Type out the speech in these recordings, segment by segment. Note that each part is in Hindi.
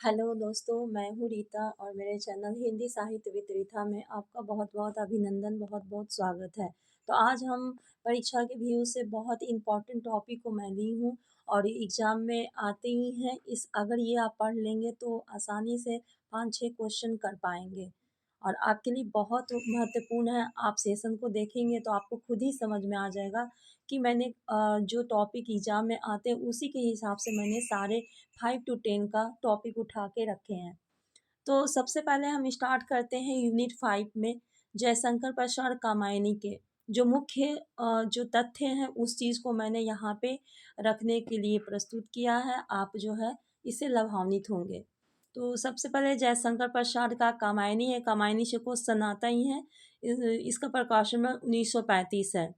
हेलो दोस्तों, मैं हूँ रीता और मेरे चैनल हिंदी साहित्य विद रीता में आपका बहुत-बहुत अभिनंदन, बहुत-बहुत स्वागत है। तो आज हम परीक्षा के व्यू से बहुत इम्पोर्टेंट टॉपिक को मैं ली हूँ और एग्ज़ाम में आते ही हैं। इस अगर ये आप पढ़ लेंगे तो आसानी से 5-6 क्वेश्चन कर पाएँगे और आपके लिए बहुत महत्वपूर्ण है। आप सेशन को देखेंगे तो आपको खुद ही समझ में आ जाएगा कि मैंने जो टॉपिक एग्ज़ाम में आते हैं उसी के हिसाब से मैंने सारे 5 टू 10 का टॉपिक उठा के रखे हैं। तो सबसे पहले हम स्टार्ट करते हैं यूनिट 5 में जयशंकर प्रसाद कामायनी के जो मुख्य जो तथ्य हैं उस चीज़ को मैंने यहाँ पे रखने के लिए प्रस्तुत किया है। आप जो है इससे लाभान्वित होंगे। तो सबसे पहले जयशंकर प्रसाद का कामायनी है, कामायनी शकों सनाता ही है। इसका प्रकाशन में 1935 है।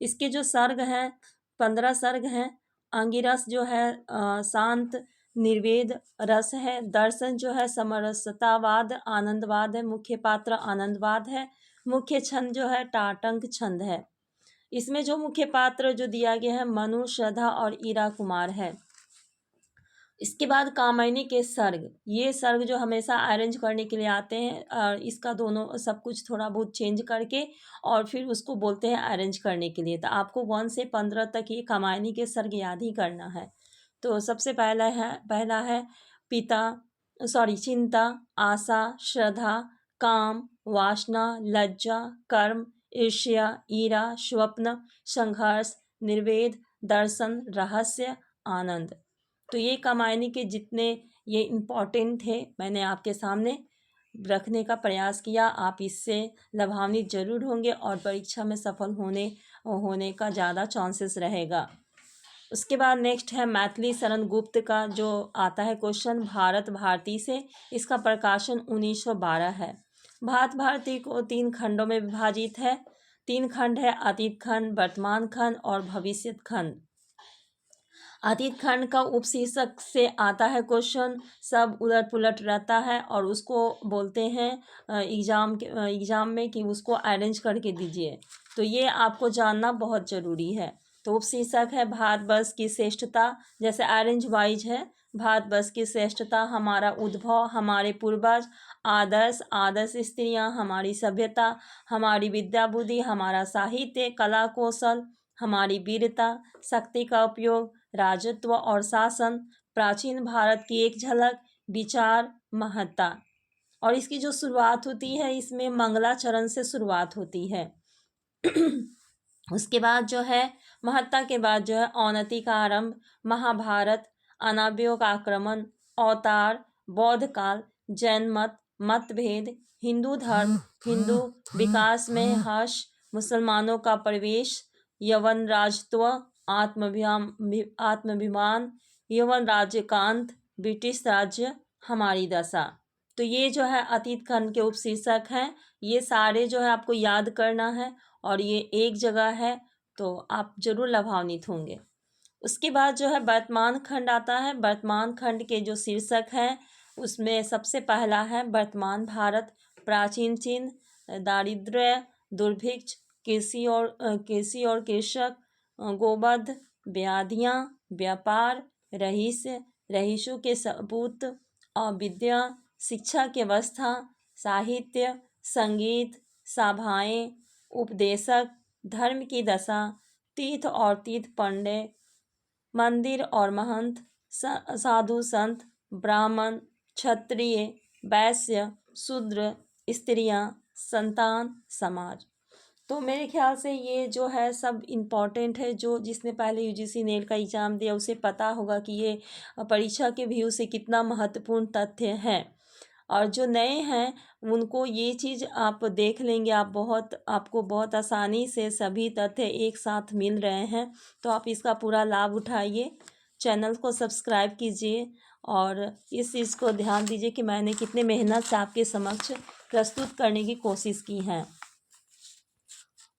इसके जो सर्ग हैं 15 सर्ग हैं। अंगिरस जो है शांत निर्वेद रस है। दर्शन जो है समरसतावाद आनंदवाद है। मुख्य पात्र आनंदवाद है। मुख्य छंद जो है टाटंक छंद है। इसमें जो मुख्य पात्र जो दिया गया है मनु श्रद्धा और ईरा कुमार है। इसके बाद कामायनी के सर्ग, ये सर्ग जो हमेशा अरेंज करने के लिए आते हैं और इसका दोनों सब कुछ थोड़ा बहुत चेंज करके और फिर उसको बोलते हैं अरेंज करने के लिए। तो आपको 1 से 15 तक ये कामायनी के सर्ग याद ही करना है। तो सबसे पहला है पिता चिंता, आशा, श्रद्धा, काम, वासना, लज्जा, कर्म, ईर्ष्या, ईरा, स्वप्न, संघर्ष, निर्वेद, दर्शन, रहस्य, आनंद। तो ये कामायनी के जितने ये इम्पोर्टेंट थे मैंने आपके सामने रखने का प्रयास किया। आप इससे लाभान्वित जरूर होंगे और परीक्षा में सफल होने का ज़्यादा चांसेस रहेगा। उसके बाद नेक्स्ट है मैथिली शरण गुप्त का जो आता है क्वेश्चन भारत भारती से। इसका प्रकाशन 1912 है। भारत भारती को 3 खंडों में विभाजित है। 3 खंड है, अतीत खंड, वर्तमान खंड और भविष्य खंड। अतीत खंड का उपशीर्षक से आता है क्वेश्चन, सब उलट पुलट रहता है और उसको बोलते हैं एग्जाम में कि उसको अरेंज करके दीजिए। तो ये आपको जानना बहुत ज़रूरी है। तो उपशीर्षक है भारतवर्ष की श्रेष्ठता, जैसे अरेंज वाइज है भारतवर्ष की श्रेष्ठता, हमारा उद्भव, हमारे पूर्वज, आदर्श, आदर्श स्त्रियां, हमारी सभ्यता, हमारी विद्या बुद्धि, हमारा साहित्य कला कौशल, हमारी वीरता, शक्ति का उपयोग, राजत्व और शासन, प्राचीन भारत की एक झलक, विचार, महत्ता। और इसकी जो शुरुआत होती है इसमें मंगलाचरण से शुरुआत होती है। उसके बाद जो है महत्ता के बाद जो है औन्नति का आरंभ, महाभारत, अनार्यों का आक्रमण, अवतार, बौद्ध काल, जैन मत, मतभेद, हिंदू धर्म, हिंदू विकास में हर्ष, मुसलमानों का प्रवेश, यवन राजत्व, आत्माभिमान, यवन राज्यकांत, ब्रिटिश राज्य, हमारी दशा। तो ये जो है अतीत खंड के उपशीर्षक हैं। ये सारे जो है आपको याद करना है और ये एक जगह है तो आप जरूर लाभान्वित होंगे। उसके बाद जो है वर्तमान खंड आता है। वर्तमान खंड के जो शीर्षक हैं उसमें सबसे पहला है वर्तमान भारत, प्राचीन चीन, दारिद्र्य, दुर्भिक्ष, कृषि और कृषक, गोवध, व्याधियाँ, व्यापार, रहीशों के सबूत, अविद्या, शिक्षा की व्यवस्था, साहित्य, संगीत, सभाएं, उपदेशक, धर्म की दशा, तीर्थ और तीर्थ पंडे, मंदिर और महंत, साधु संत, ब्राह्मण, क्षत्रिय, वैश्य, शूद्र, स्त्रियां, संतान, समाज। तो मेरे ख्याल से ये जो है सब इम्पॉर्टेंट है। जो जिसने पहले यूजीसी नेट का एग्ज़ाम दिया उसे पता होगा कि ये परीक्षा के व्यू से कितना महत्वपूर्ण तथ्य है। और जो नए हैं उनको ये चीज़ आप देख लेंगे, आपको बहुत आसानी से सभी तथ्य एक साथ मिल रहे हैं। तो आप इसका पूरा लाभ उठाइए, चैनल को सब्सक्राइब कीजिए और इस चीज़ को ध्यान दीजिए कि मैंने कितने मेहनत से आपके समक्ष प्रस्तुत करने की कोशिश की है।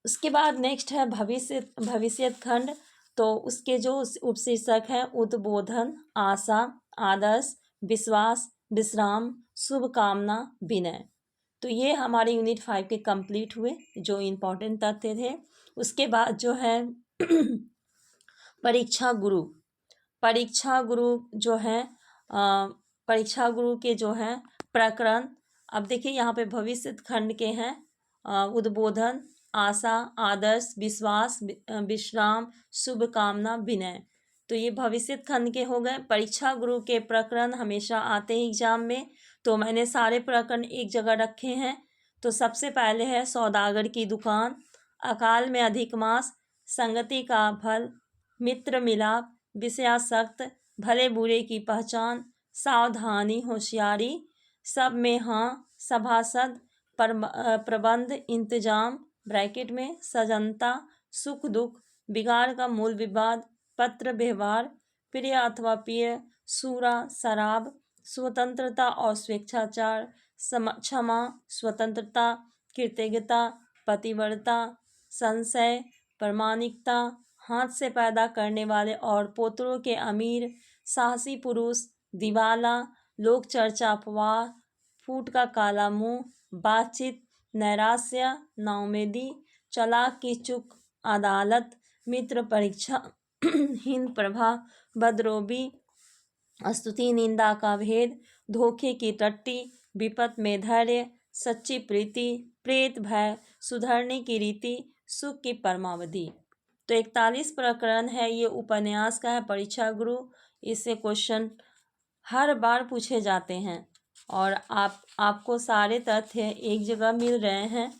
उसके बाद नेक्स्ट है भविष्य खंड। तो उसके जो उपशीर्षक हैं उद्बोधन, आशा, आदर्श, विश्वास, विश्राम, शुभकामना, विनय। तो ये हमारे यूनिट 5 के कंप्लीट हुए जो इम्पोर्टेंट तथ्य थे। उसके बाद जो है परीक्षा गुरु जो है परीक्षा गुरु के जो हैं प्रकरण, अब देखिए यहाँ पे भविष्य खंड के हैं उद्बोधन, आशा, आदर्श, विश्वास, विश्राम, शुभ कामना, विनय। तो ये भविष्य खंड के हो गए। परीक्षा गुरु के प्रकरण हमेशा आते हैं एग्जाम में, तो मैंने सारे प्रकरण एक जगह रखे हैं। तो सबसे पहले है सौदागर की दुकान, अकाल में अधिक मास, संगति का फल, मित्र मिलाप, विषयासक्त, भले बुरे की पहचान, सावधानी होशियारी, सब में हाँ, सभासद, प्रबंध, इंतजाम ब्रैकेट में, सजनता, सुख दुख, बिगाड़ का मूल विवाद, पत्र व्यवहार, प्रिय अथवा प्रिय, सूरा, शराब, स्वतंत्रता और स्वेच्छाचार, क्षमा, स्वतंत्रता, कृतज्ञता, पतिव्रता, संशय, प्रामाणिकता, हाथ से पैदा करने वाले और पोतरों के अमीर, साहसी पुरुष, दिवाला, लोक चर्चा, अफवाह, फूट का काला मुंह, बातचीत, नैराश्य, नाउमेदी, चालाक की चुक, अदालत, मित्र परीक्षा, हीन प्रभा, बदरोबी, स्तुति निंदा का भेद, धोखे की टट्टी, विपत में धैर्य, सच्ची प्रीति, प्रेत भय, सुधरने की रीति, सुख की परमावधि। तो 41 प्रकरण है, ये उपन्यास का है परीक्षा गुरु। इससे क्वेश्चन हर बार पूछे जाते हैं और आपको सारे तथ्य एक जगह मिल रहे हैं,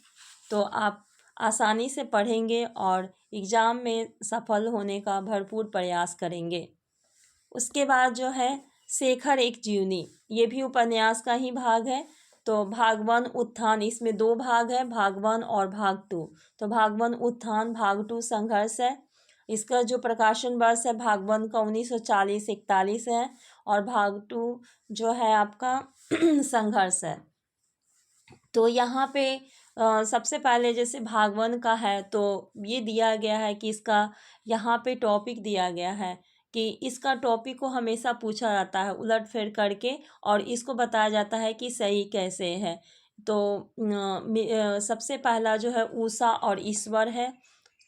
तो आप आसानी से पढ़ेंगे और एग्ज़ाम में सफल होने का भरपूर प्रयास करेंगे। उसके बाद जो है शेखर एक जीवनी, ये भी उपन्यास का ही भाग है। तो भाग 1 उत्थान, इसमें 2 भाग है, भाग 1 और भाग 2। तो भाग 1 उत्थान, भाग 2 संघर्ष है। इसका जो प्रकाशन वर्ष है भाग 1 का 1940-41 है और भाग 2 जो है आपका संघर्ष है। तो यहाँ पे सबसे पहले जैसे भाग 1 का है तो ये दिया गया है कि इसका यहाँ पे टॉपिक दिया गया है कि इसका टॉपिक को हमेशा पूछा जाता है उलट फेर करके और इसको बताया जाता है कि सही कैसे है। तो सबसे पहला जो है उषा और ईश्वर है,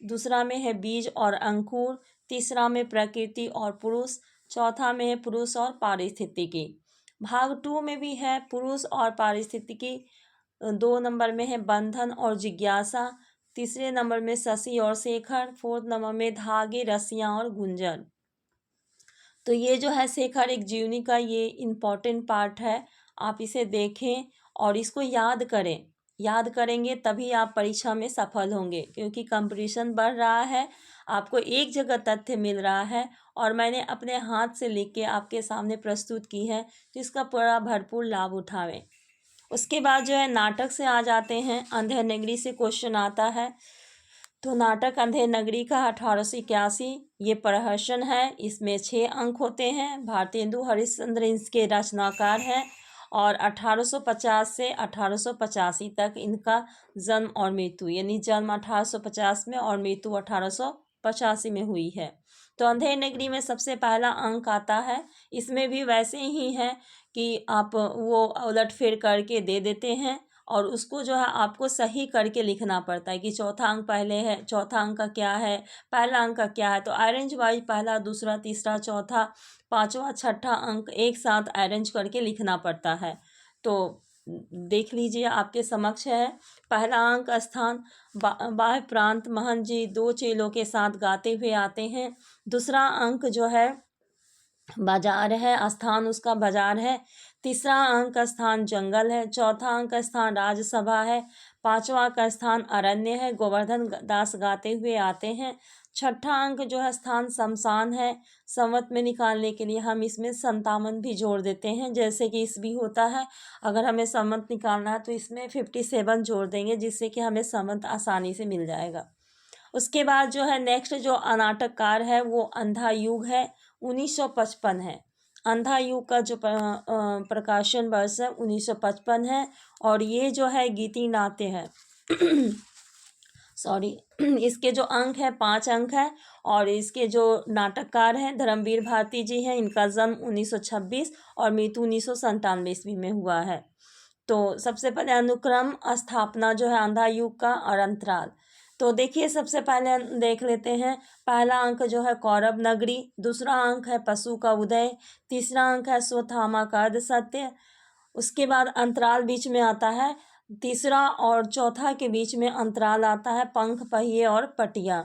दूसरा में है बीज और अंकुर, तीसरा में प्रकृति और पुरुष, चौथा में है पुरुष और पारिस्थितिकी। भाग 2 में भी है पुरुष और पारिस्थितिकी, 2 नंबर में है बंधन और जिज्ञासा, तीसरे नंबर में शशि और शेखर, 4th नंबर में धागे, रस्सियाँ और गुंजन। तो ये जो है शेखर एक जीवनी का ये इम्पॉर्टेंट पार्ट है, आप इसे देखें और इसको याद करें। याद करेंगे तभी आप परीक्षा में सफल होंगे, क्योंकि कंपटीशन बढ़ रहा है, आपको एक जगह तथ्य मिल रहा है और मैंने अपने हाथ से लिख के आपके सामने प्रस्तुत की है, तो इसका पूरा भरपूर लाभ उठावें। उसके बाद जो है नाटक से आ जाते हैं। अंधेर नगरी से क्वेश्चन आता है, तो नाटक अंधेर नगरी का 1881 ये प्रहसन है, इसमें 6 अंक होते हैं। भारतेंदु हरिश्चंद्र इसके रचनाकार हैं और 1850 से 1885 तक इनका जन्म और मृत्यु, यानी जन्म 1850 में और मृत्यु 1885 में हुई है। तो अंधेर नगरी में सबसे पहला अंक आता है, इसमें भी वैसे ही है कि आप वो उलट फेर करके दे देते हैं और उसको जो है आपको सही करके लिखना पड़ता है कि चौथा अंक पहले है, चौथा अंक का क्या है, पहला अंक का क्या है। तो अरेंज वाइज पहला, दूसरा, तीसरा, चौथा, पांचवा, छठा अंक एक साथ अरेंज करके लिखना पड़ता है। तो देख लीजिए आपके समक्ष है। पहला अंक स्थान बाह्य प्रांत, महंत जी 2 चेलों के साथ गाते हुए आते हैं। दूसरा अंक जो है बाजार है, स्थान उसका बाजार है। तीसरा अंक का स्थान जंगल है। चौथा अंक का स्थान राजसभा है। पांचवा का स्थान अरण्य है, गोवर्धन दास गाते हुए आते हैं। छठा अंक जो है स्थान शमशान है। संवत में निकालने के लिए हम इसमें 57 भी जोड़ देते हैं, जैसे कि इस भी होता है। अगर हमें संवत निकालना है तो इसमें 57 जोड़ देंगे, जिससे कि हमें संवत आसानी से मिल जाएगा। उसके बाद जो है नेक्स्ट जो नाटककार है वो अंधा युग है, 1955 है। अंधा युग का जो प्रकाशन वर्ष है 1955 है और ये जो है गीति नाट्य है सॉरी इसके जो अंक है 5 अंक है और इसके जो नाटककार हैं धर्मवीर भारती जी हैं। इनका जन्म 1926 और मृत्यु 1997 ईस्वी में हुआ है। तो सबसे पहले अनुक्रम स्थापना जो है अंधा युग का और अंतराल, तो तो देखिए सबसे पहले हम देख लेते हैं। पहला अंक जो है कौरव नगरी, दूसरा अंक है पशु का उदय, तीसरा अंक है स्वधामा का अर्ध सत्य, उसके बाद अंतराल बीच में आता है, तीसरा और चौथा के बीच में अंतराल आता है पंख पहिए और पटिया।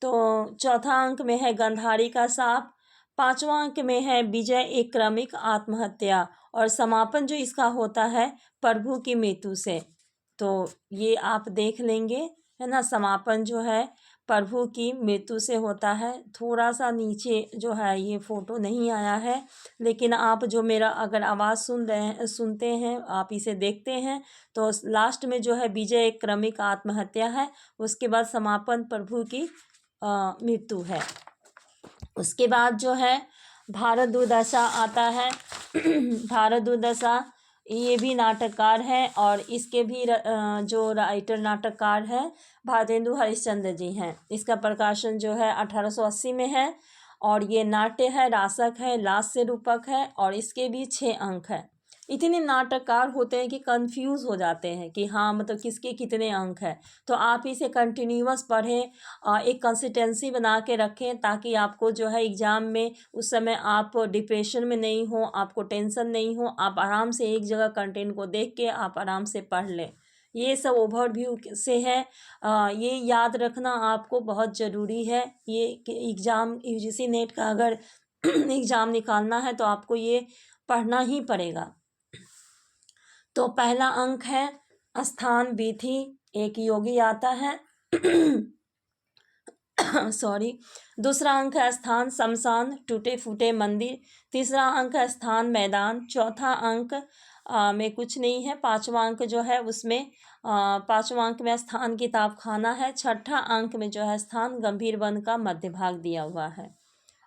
तो चौथा अंक में है गंधारी का साप, पांचवा अंक में है विजय एक क्रमिक आत्महत्या, और समापन जो इसका होता है प्रभु की मृत्यु से। तो ये आप देख लेंगे, है ना। समापन जो है प्रभु की मृत्यु से होता है। थोड़ा सा नीचे जो है ये फोटो नहीं आया है, लेकिन आप जो मेरा अगर आवाज़ सुनते हैं, आप इसे देखते हैं, तो लास्ट में जो है विजय एक क्रमिक आत्महत्या है, उसके बाद समापन प्रभु की मृत्यु है। उसके बाद जो है भारत दुर्दशा आता है। भारत दुर्दशा ये भी नाटककार है, और इसके भी जो राइटर नाटककार हैं भारतेंदु हरिश्चंद्र जी हैं। इसका प्रकाशन जो है 1880 में है, और ये नाट्य है, रासक है, लास्य रूपक है, और इसके भी 6 अंक है। इतने नाटककार होते हैं कि कंफ्यूज हो जाते हैं कि हाँ मतलब किसके कितने अंक हैं। तो आप इसे कंटिन्यूअस पढ़ें, एक कंसिस्टेंसी बना के रखें, ताकि आपको जो है एग्ज़ाम में उस समय आप डिप्रेशन में नहीं हो, आपको टेंशन नहीं हो, आप आराम से एक जगह कंटेंट को देख के आप आराम से पढ़ लें। ये सब ओवरव्यू से है। ये याद रखना आपको बहुत ज़रूरी है। ये एग्ज़ाम यूजीसी नेट का अगर एग्ज़ाम निकालना है तो आपको ये पढ़ना ही पड़ेगा। तो पहला अंक है स्थान वीथी, एक योगी आता है। सॉरी। दूसरा अंक है स्थान शमशान, टूटे फूटे मंदिर। तीसरा अंक है स्थान मैदान। चौथा अंक में कुछ नहीं है। पांचवा अंक जो है उसमें पांचवा अंक में स्थान किताब खाना है। छठा अंक में जो है स्थान गंभीर वन का मध्य भाग दिया हुआ है।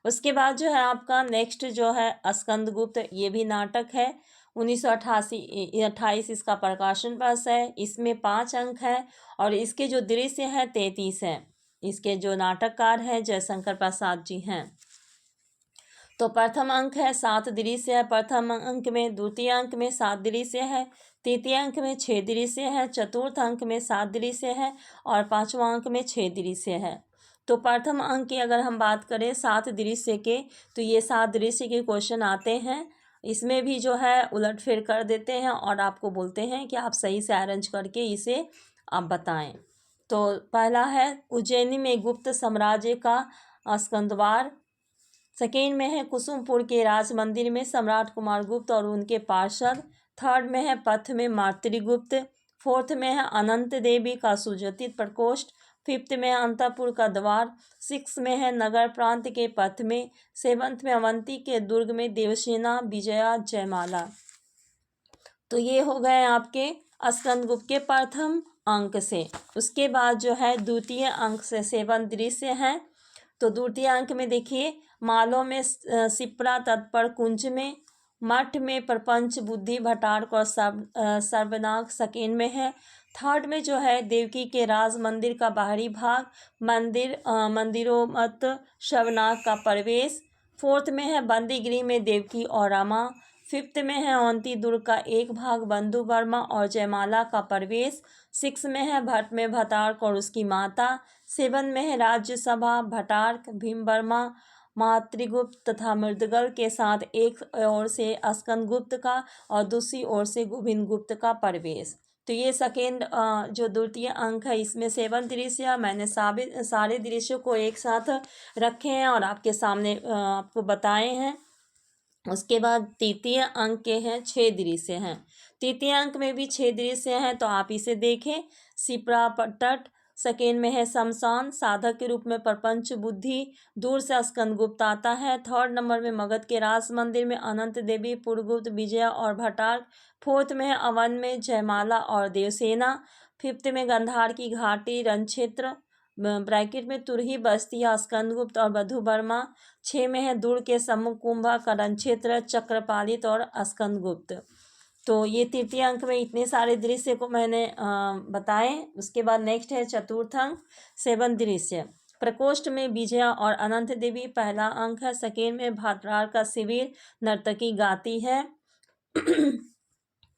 उसके बाद जो है आपका नेक्स्ट जो है स्कंदगुप्त, ये भी नाटक है। 1988 इसका प्रकाशन वर्ष है। इसमें 5 अंक है, और इसके जो दृश्य है 33 है। इसके जो नाटककार हैं जयशंकर प्रसाद जी हैं। तो प्रथम अंक है 7 दृश्य है। प्रथम अंक में, द्वितीय अंक में 7 दृश्य है, तृतीय अंक में 6 दृश्य है, चतुर्थ अंक में 7 दृश्य है, और पांचवा अंक में 6 दृश्य है। तो प्रथम अंक की अगर हम बात करें 7 दृश्य के, तो ये 7 दृश्य के क्वेश्चन आते हैं। इसमें भी जो है उलटफेर कर देते हैं, और आपको बोलते हैं कि आप सही से अरेंज करके इसे आप बताएं। तो पहला है उज्जैनी में गुप्त साम्राज्य का स्कंदवार। सेकेंड में है कुसुमपुर के राज मंदिर में सम्राट कुमार गुप्त और उनके पार्षद। थर्ड में है पथ में मातृगुप्त। फोर्थ में है अनंत देवी का सुज्योतित प्रकोष्ठ। फिफ्थ में है अंतपुर का द्वार। सिक्स में है नगर प्रांत के पथ में। सेवंथ में अवंती के दुर्ग में देवसेना विजया जयमाला। तो ये हो गए आपके स्कंदगुप्त के प्रथम अंक से। उसके बाद जो है द्वितीय अंक से 7 दृश्य हैं। तो द्वितीय अंक में देखिए, मालों में सिप्रा तत्पर कुंज में, मठ में प्रपंच बुद्धि भटारक और सर्वनाग सेकेंड में है। थर्ड में जो है देवकी के राज मंदिर का बाहरी भाग, मंदिरों मत शवनाग का प्रवेश। फोर्थ में है बंदीगिरी में देवकी और रमा। फिफ्थ में है अवंती दुर्ग का एक भाग, बंधु वर्मा और जयमाला का प्रवेश। सिक्स में है भट्ट में भटारक और उसकी माता। सेवन में है राज्यसभा भटारक भीम वर्मा मातृगुप्त तथा मृदगल के साथ एक ओर से स्कंदगुप्त का और दूसरी ओर से गोविंद गुप्त का प्रवेश। तो ये सेकेंड जो द्वितीय अंक है, इसमें 7 दृश्य मैंने सारे दृश्यों को एक साथ रखे हैं और आपके सामने आपको बताए हैं। उसके बाद तृतीय अंक के हैं 6 दृश्य हैं। तृतीय अंक में भी 6 दृश्य हैं, तो आप इसे देखें। सिप्रा तट, सेकेंड में है शमशान, साधक के रूप में प्रपंच बुद्धि, दूर से स्कंदगुप्त आता है। थर्ड नंबर में मगध के राज मंदिर में अनंत देवी, पुरगुप्त, विजया और भटार। फोर्थ में है अवन में जयमाला और देवसेना। फिफ्थ में गंधार की घाटी रणक्षेत्र ब्रैकेट में तुरही बस्तिया स्कंदगुप्त और बधु वर्मा। 6 में है दूर के सम्मुख कुंभा का रणक्षेत्र चक्रपालित और स्कंदगुप्त। तो ये तृतीय अंक में इतने सारे दृश्य को मैंने बताए। उसके बाद नेक्स्ट है चतुर्थ अंक 7 दृश्य। प्रकोष्ठ में विजया और अनंत देवी पहला अंक है। सेकेंड में भाद्रार का शिविर, नर्तकी गाती है।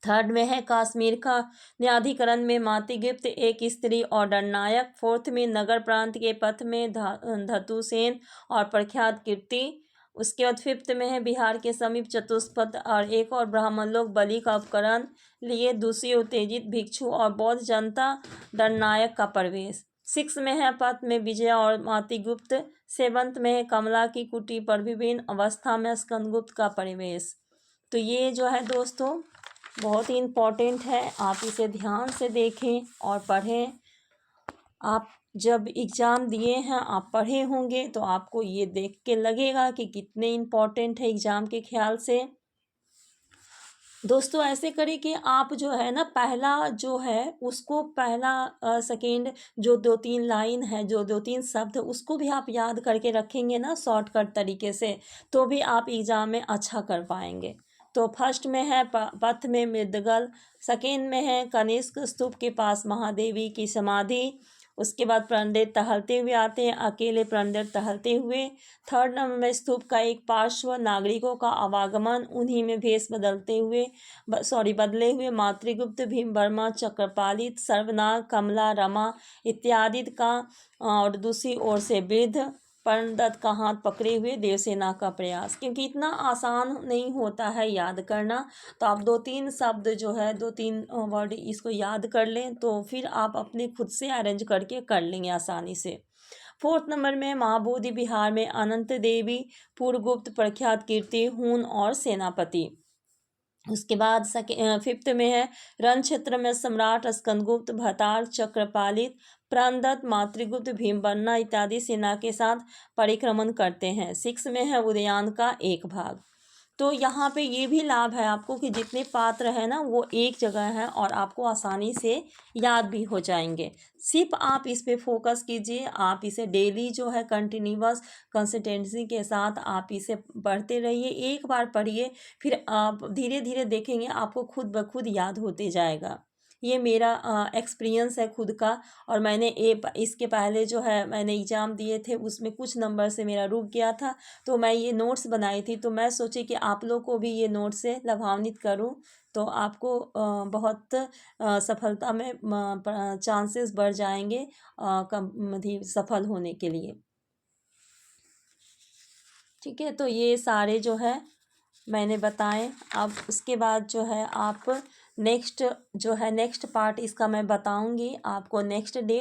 थर्ड में है कश्मीर का न्यायाधिकरण में मातृगुप्त एक स्त्री और डरनायक। फोर्थ में नगर प्रांत के पथ में धतुसेन और प्रख्यात कीर्ति। उसके बाद फिफ्थ में है बिहार के समीप चतुष्पथ और एक और ब्राह्मण लोग बलि का उपकरण लिए दूसरी उत्तेजित भिक्षु और बौद्ध जनता डरनायक का प्रवेश। सिक्स में है पथ में विजय और मातृगुप्त। सेवंथ में है कमला की कुटी पर विभिन्न अवस्था में स्कंदगुप्त का प्रवेश। तो ये जो है दोस्तों बहुत ही इम्पोर्टेंट है, आप इसे ध्यान से देखें और पढ़ें। आप जब एग्ज़ाम दिए हैं, आप पढ़े होंगे तो आपको ये देख के लगेगा कि कितने इम्पोर्टेंट है एग्ज़ाम के ख्याल से। दोस्तों ऐसे करें कि आप जो है ना पहला जो है उसको पहला सेकेंड जो 2-3 लाइन है, जो 2-3 शब्द उसको भी आप याद करके रखेंगे ना शॉर्टकट तरीके से, तो भी आप एग्ज़ाम में अच्छा कर पाएंगे। तो फर्स्ट में है पथ में मृदगल। सेकेंड में है कनिष्क स्तूप के पास महादेवी की समाधि। उसके बाद पंडित टहलते हुए आते हैं, अकेले पंडित टहलते हुए। थर्ड नंबर में स्तूप का एक पार्श्व नागरिकों का आवागमन, उन्हीं में भेष बदलते हुए बदले हुए मातृगुप्त भीम वर्मा चक्रपालित सर्वनाग कमला रमा इत्यादि का, और दूसरी ओर से वृद्ध पंडित का हाथ पकड़े हुए देवसेना का प्रयास। क्योंकि इतना आसान नहीं होता है याद करना, तो आप 2-3 शब्द जो है 2-3 वर्ड इसको याद कर लें, तो फिर आप अपने खुद से अरेंज करके कर लेंगे आसानी से। फोर्थ नंबर में महाबोधि बिहार में अनंत देवी पूर्वगुप्त प्रख्यात कीर्ति हून और सेनापति। उसके बाद फिफ्थ में है रण क्षेत्र में सम्राट स्कंदगुप्त भतार चक्रपालित प्राणदत्त मातृगुप्त भीमबन्ना इत्यादि सेना के साथ परिक्रमण करते हैं। सिक्स में है उदयान का एक भाग। तो यहाँ पे ये भी लाभ है आपको कि जितने पात्र है ना वो एक जगह है और आपको आसानी से याद भी हो जाएंगे। सिर्फ आप इस पे फोकस कीजिए, आप इसे डेली जो है कंटिन्यूअस कंसिस्टेंसी के साथ आप इसे पढ़ते रहिए। एक बार पढ़िए, फिर आप धीरे धीरे देखेंगे आपको खुद ब खुद याद होते जाएगा। ये मेरा एक्सपीरियंस है खुद का। और मैंने इसके पहले जो है मैंने एग्ज़ाम दिए थे उसमें कुछ नंबर से मेरा रुक गया था, तो मैं ये नोट्स बनाई थी। तो मैं सोची कि आप लोग को भी ये नोट्स से लाभान्वित करूं, तो आपको बहुत सफलता में चांसेस बढ़ जाएंगे सफल होने के लिए। ठीक है, तो ये सारे जो है मैंने बताएं। अब उसके बाद जो है आप नेक्स्ट पार्ट इसका मैं बताऊंगी आपको नेक्स्ट डे।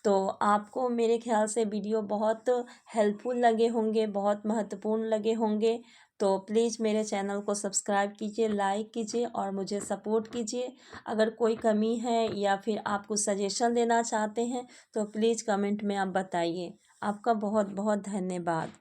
तो आपको मेरे ख्याल से वीडियो बहुत हेल्पफुल लगे होंगे, बहुत महत्वपूर्ण लगे होंगे। तो प्लीज़ मेरे चैनल को सब्सक्राइब कीजिए, लाइक कीजिए और मुझे सपोर्ट कीजिए। अगर कोई कमी है या फिर आप कुछ सजेशन देना चाहते हैं तो प्लीज़ कमेंट में आप बताइए। आपका बहुत बहुत धन्यवाद।